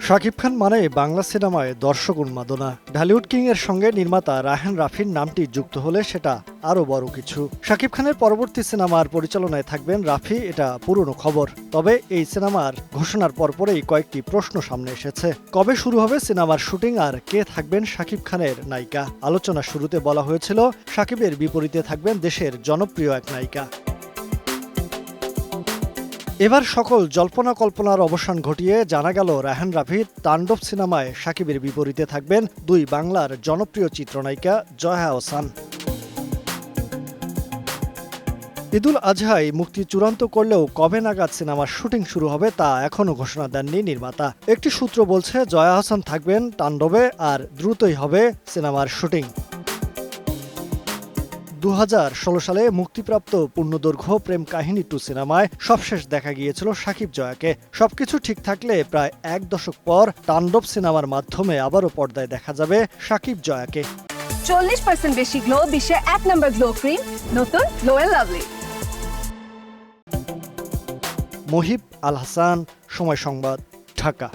শাকিব খান মানে বাংলা সিনেমায় দর্শক উন্মাদনা। ঢালিউড কিং এর সঙ্গে নির্মাতা রায়হান রাফির নামটি যুক্ত হলে সেটা আরও বড় কিছু। শাকিব খানের পরবর্তী সিনেমার পরিচালনায় থাকবেন রাফি, এটা পুরনো খবর। তবে এই সিনেমার ঘোষণার পরপরেই কয়েকটি প্রশ্ন সামনে এসেছে। কবে শুরু হবে সিনেমার শুটিং আর কে থাকবেন শাকিব খানের নায়িকা? আলোচনার শুরুতে বলা হয়েছিল শাকিবের বিপরীতে থাকবেন দেশের জনপ্রিয় এক নায়িকা। এবার সকল জল্পনা কল্পনার অবসান ঘটিয়ে জানা গেল রায়হান রাফির তাণ্ডব সিনেমায় শাকিবের বিপরীতে থাকবেন দুই বাংলার জনপ্রিয় চিত্রনায়িকা জয়া আহসান। ঈদুল আজহায় মুক্তি চূড়ান্ত করলেও কবে নাগাদ সিনেমার শুটিং শুরু হবে তা এখনও ঘোষণা দেননি নির্মাতা। একটি সূত্র বলছে জয়া আহসান থাকবেন তাণ্ডবে আর দ্রুতই হবে সিনেমার শুটিং। 2016 সালে মুক্তিপ্রাপ্ত পূর্ণদৈর্ঘ্য প্রেম কাহিনী 2 সিনেমায় সবশেষ দেখা গিয়েছিল শাকিব জয়াকে। সবকিছু ঠিক থাকলে প্রায় এক দশক পর তাণ্ডব সিনেমার মাধ্যমে আবারও পর্দায় দেখা যাবে শাকিব জয়াকে। 40% বেশি গ্লো, বিশ্বের 1 নম্বর গ্লো ক্রিম, নতুন glow and lovely. Mohib Al Hasan, সময় সংবাদ, ঢাকা।